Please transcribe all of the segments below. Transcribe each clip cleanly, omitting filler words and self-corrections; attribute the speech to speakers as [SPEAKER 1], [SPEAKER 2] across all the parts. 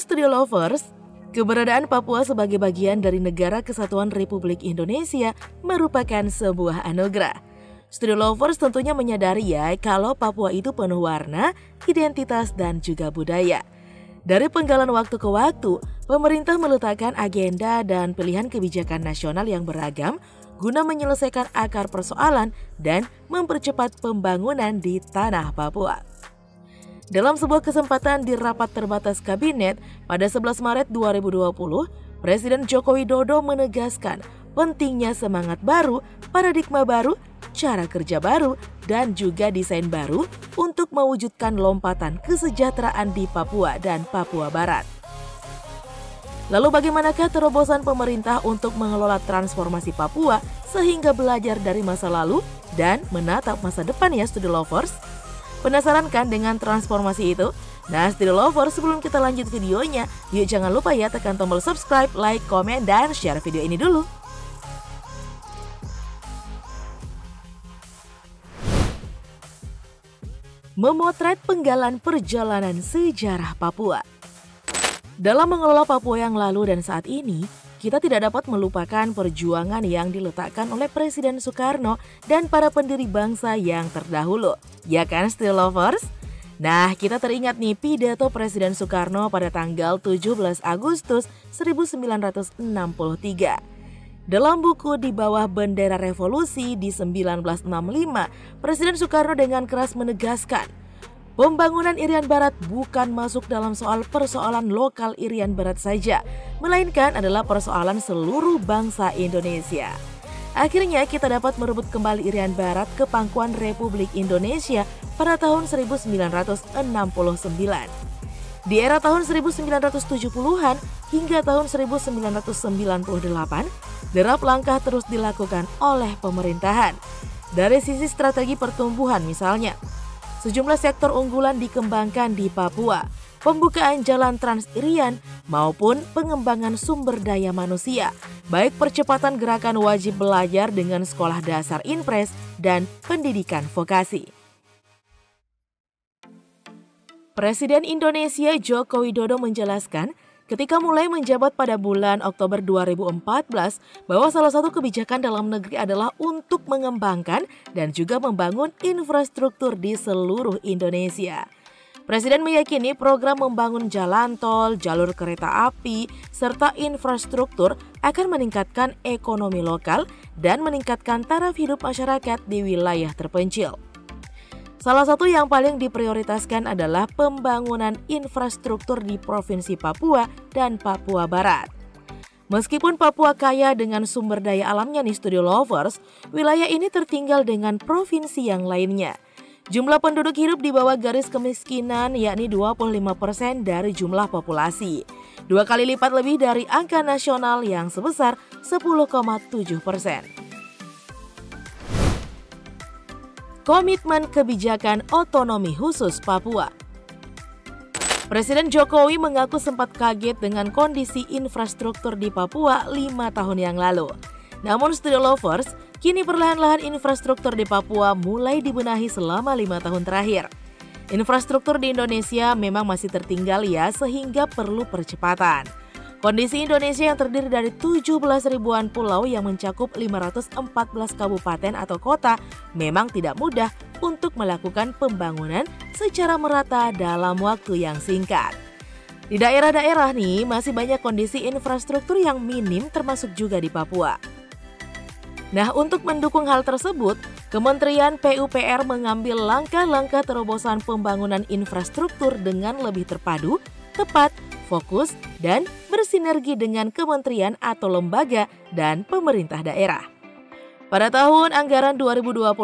[SPEAKER 1] Studio Lovers, keberadaan Papua sebagai bagian dari Negara Kesatuan Republik Indonesia merupakan sebuah anugerah. Studio Lovers tentunya menyadari ya kalau Papua itu penuh warna, identitas dan juga budaya. Dari penggalan waktu ke waktu, pemerintah meletakkan agenda dan pilihan kebijakan nasional yang beragam guna menyelesaikan akar persoalan dan mempercepat pembangunan di tanah Papua. Dalam sebuah kesempatan di rapat terbatas kabinet pada 11 Maret 2020, Presiden Joko Widodo menegaskan pentingnya semangat baru, paradigma baru, cara kerja baru, dan juga desain baru untuk mewujudkan lompatan kesejahteraan di Papua dan Papua Barat. Lalu bagaimanakah terobosan pemerintah untuk mengelola transformasi Papua sehingga belajar dari masa lalu dan menatap masa depan ya Studio Lovers? Penasaran kan dengan transformasi itu? Nah Studio Lovers, sebelum kita lanjut videonya, yuk jangan lupa ya tekan tombol subscribe, like, komen, dan share video ini dulu. Memotret penggalan perjalanan sejarah Papua. Dalam mengelola Papua yang lalu dan saat ini, kita tidak dapat melupakan perjuangan yang diletakkan oleh Presiden Soekarno dan para pendiri bangsa yang terdahulu. Ya kan, Studio Lovers? Nah, kita teringat nih pidato Presiden Soekarno pada tanggal 17 Agustus 1963. Dalam buku Di Bawah Bendera Revolusi di 1965, Presiden Soekarno dengan keras menegaskan, pembangunan Irian Barat bukan masuk dalam soal persoalan lokal Irian Barat saja, melainkan adalah persoalan seluruh bangsa Indonesia. Akhirnya kita dapat merebut kembali Irian Barat ke pangkuan Republik Indonesia pada tahun 1969. Di era tahun 1970-an hingga tahun 1998, derap langkah terus dilakukan oleh pemerintahan. Dari sisi strategi pertumbuhan misalnya, sejumlah sektor unggulan dikembangkan di Papua, pembukaan jalan Trans-Irian maupun pengembangan sumber daya manusia, baik percepatan gerakan wajib belajar dengan sekolah dasar Inpres dan pendidikan vokasi. Presiden Indonesia Joko Widodo menjelaskan ketika mulai menjabat pada bulan Oktober 2014 bahwa salah satu kebijakan dalam negeri adalah untuk mengembangkan dan juga membangun infrastruktur di seluruh Indonesia. Presiden meyakini program membangun jalan tol, jalur kereta api, serta infrastruktur akan meningkatkan ekonomi lokal dan meningkatkan taraf hidup masyarakat di wilayah terpencil. Salah satu yang paling diprioritaskan adalah pembangunan infrastruktur di Provinsi Papua dan Papua Barat. Meskipun Papua kaya dengan sumber daya alamnya nih Studio Lovers, wilayah ini tertinggal dengan provinsi yang lainnya. Jumlah penduduk hidup di bawah garis kemiskinan yakni 25% dari jumlah populasi. 2 kali lipat lebih dari angka nasional yang sebesar 10,7%. Komitmen kebijakan otonomi khusus Papua. Presiden Jokowi mengaku sempat kaget dengan kondisi infrastruktur di Papua 5 tahun yang lalu. Namun Studio Lovers, kini perlahan-lahan infrastruktur di Papua mulai dibenahi selama 5 tahun terakhir. Infrastruktur di Indonesia memang masih tertinggal ya, sehingga perlu percepatan. Kondisi Indonesia yang terdiri dari 17 ribuan pulau yang mencakup 514 kabupaten atau kota memang tidak mudah untuk melakukan pembangunan secara merata dalam waktu yang singkat. Di daerah-daerah nih masih banyak kondisi infrastruktur yang minim termasuk juga di Papua. Nah, untuk mendukung hal tersebut, Kementerian PUPR mengambil langkah-langkah terobosan pembangunan infrastruktur dengan lebih terpadu, tepat, fokus, dan bersinergi dengan kementerian atau lembaga dan pemerintah daerah. Pada tahun anggaran 2021,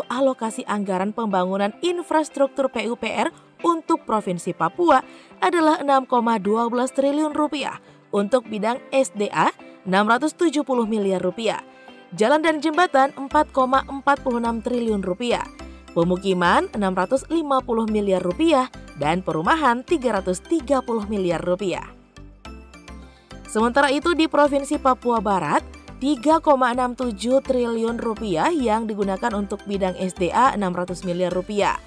[SPEAKER 1] alokasi anggaran pembangunan infrastruktur PUPR untuk Provinsi Papua adalah 6,12 triliun rupiah, untuk bidang SDA 670 miliar rupiah, jalan dan jembatan 4,46 triliun rupiah, pemukiman 650 miliar rupiah, dan perumahan 330 miliar rupiah. Sementara itu di Provinsi Papua Barat, 3,67 triliun rupiah yang digunakan untuk bidang SDA 600 miliar rupiah,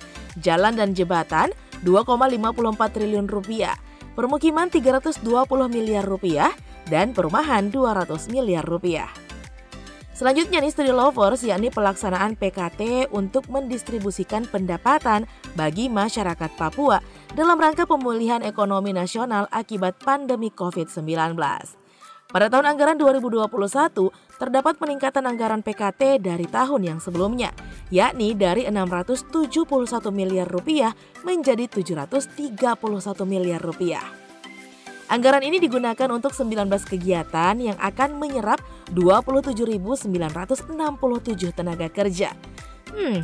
[SPEAKER 1] jalan dan jembatan 2,54 triliun rupiah, permukiman 320 miliar rupiah, dan perumahan 200 miliar rupiah. Selanjutnya nih Studio Lovers, yakni pelaksanaan PKT untuk mendistribusikan pendapatan bagi masyarakat Papua dalam rangka pemulihan ekonomi nasional akibat pandemi COVID-19. Pada tahun anggaran 2021, terdapat peningkatan anggaran PKT dari tahun yang sebelumnya, yakni dari 671 miliar rupiah menjadi 731 miliar rupiah. Anggaran ini digunakan untuk 19 kegiatan yang akan menyerap 27.967 tenaga kerja.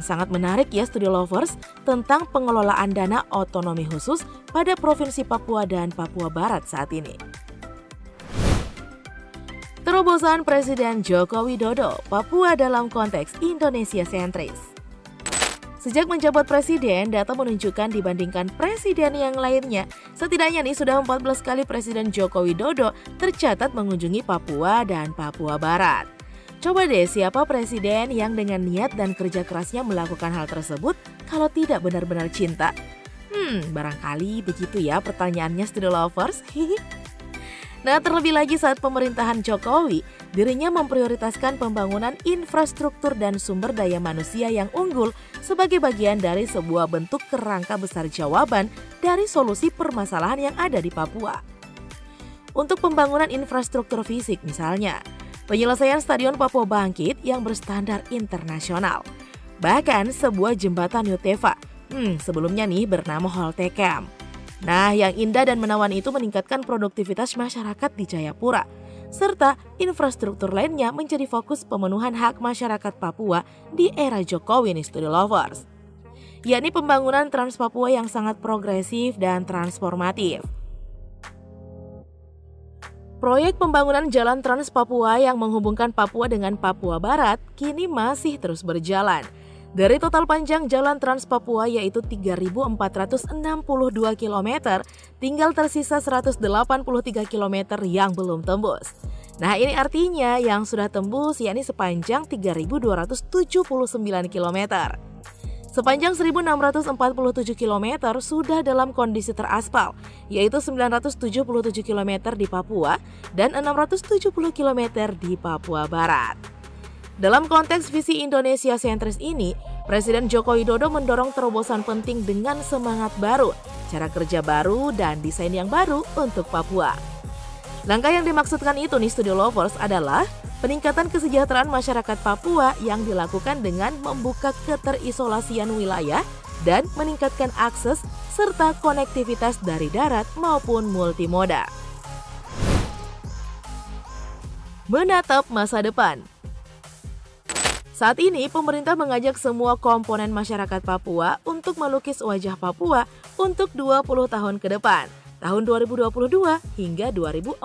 [SPEAKER 1] Sangat menarik ya Studio Lovers tentang pengelolaan dana otonomi khusus pada Provinsi Papua dan Papua Barat saat ini. Terobosan Presiden Joko Widodo, Papua dalam konteks Indonesia sentris. Sejak menjabat presiden, data menunjukkan dibandingkan presiden yang lainnya, setidaknya nih sudah 14 kali Presiden Joko Widodo tercatat mengunjungi Papua dan Papua Barat. Coba deh siapa presiden yang dengan niat dan kerja kerasnya melakukan hal tersebut kalau tidak benar-benar cinta? Barangkali begitu ya pertanyaannya Studio Lovers. Nah, terlebih lagi saat pemerintahan Jokowi, dirinya memprioritaskan pembangunan infrastruktur dan sumber daya manusia yang unggul sebagai bagian dari sebuah bentuk kerangka besar jawaban dari solusi permasalahan yang ada di Papua. Untuk pembangunan infrastruktur fisik misalnya, penyelesaian Stadion Papua Bangkit yang berstandar internasional, bahkan sebuah jembatan Yutefa, sebelumnya nih bernama Holtecam. Nah, yang indah dan menawan itu meningkatkan produktivitas masyarakat di Jayapura, serta infrastruktur lainnya menjadi fokus pemenuhan hak masyarakat Papua di era Jokowi nih Studio Lovers. Yakni pembangunan Trans Papua yang sangat progresif dan transformatif. Proyek pembangunan Jalan Trans Papua yang menghubungkan Papua dengan Papua Barat kini masih terus berjalan. Dari total panjang Jalan Trans Papua yaitu 3.462 km, tinggal tersisa 183 km yang belum tembus. Nah, ini artinya yang sudah tembus yakni sepanjang 3.279 km. Sepanjang 1.647 km sudah dalam kondisi teraspal, yaitu 977 km di Papua dan 670 km di Papua Barat. Dalam konteks visi Indonesia sentris ini, Presiden Joko Widodo mendorong terobosan penting dengan semangat baru, cara kerja baru, dan desain yang baru untuk Papua. Langkah yang dimaksudkan itu nih Studio Lovers adalah peningkatan kesejahteraan masyarakat Papua yang dilakukan dengan membuka keterisolasian wilayah dan meningkatkan akses serta konektivitas dari darat maupun multimoda. Menatap masa depan. Saat ini, pemerintah mengajak semua komponen masyarakat Papua untuk melukis wajah Papua untuk 20 tahun ke depan, tahun 2022 hingga 2041.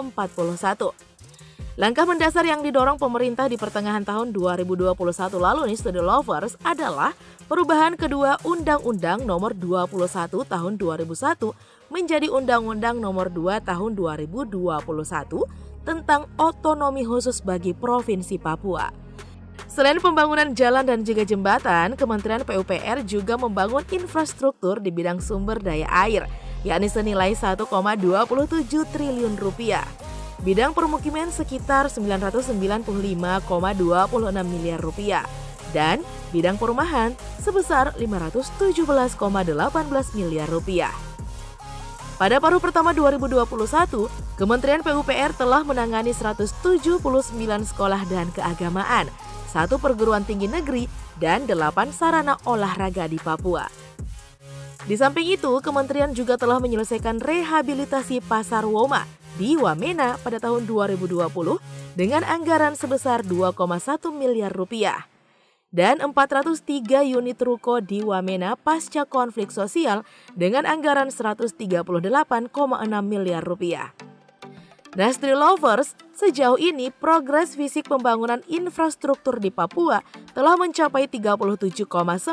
[SPEAKER 1] Langkah mendasar yang didorong pemerintah di pertengahan tahun 2021 lalu nih Studio Lovers adalah perubahan kedua Undang-Undang Nomor 21 Tahun 2001 menjadi Undang-Undang Nomor 2 Tahun 2021 tentang otonomi khusus bagi Provinsi Papua. Selain pembangunan jalan dan juga jembatan, Kementerian PUPR juga membangun infrastruktur di bidang sumber daya air, yakni senilai 1,27 triliun rupiah. Bidang permukiman sekitar 995,26 miliar rupiah dan bidang perumahan sebesar 517,18 miliar rupiah. Pada paruh pertama 2021, Kementerian PUPR telah menangani 179 sekolah dan keagamaan, 1 perguruan tinggi negeri, dan 8 sarana olahraga di Papua. Di samping itu, kementerian juga telah menyelesaikan rehabilitasi Pasar Woma di Wamena pada tahun 2020 dengan anggaran sebesar 2,1 miliar rupiah. Dan 403 unit ruko di Wamena pasca konflik sosial dengan anggaran 138,6 miliar rupiah. Nah, Studio Lovers, sejauh ini progres fisik pembangunan infrastruktur di Papua telah mencapai 37,95%,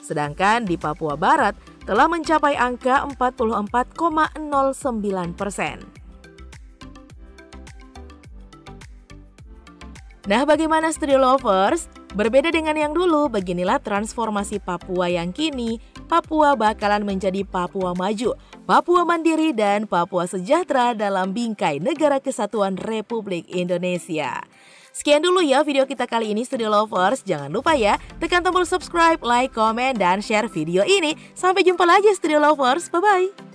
[SPEAKER 1] sedangkan di Papua Barat telah mencapai angka 44,09%. Nah, bagaimana Studio Lovers? Berbeda dengan yang dulu, beginilah transformasi Papua yang kini. Papua bakalan menjadi Papua maju, Papua mandiri, dan Papua sejahtera dalam bingkai Negara Kesatuan Republik Indonesia. Sekian dulu ya video kita kali ini Studio Lovers. Jangan lupa ya, tekan tombol subscribe, like, komen, dan share video ini. Sampai jumpa lagi Studio Lovers, bye-bye.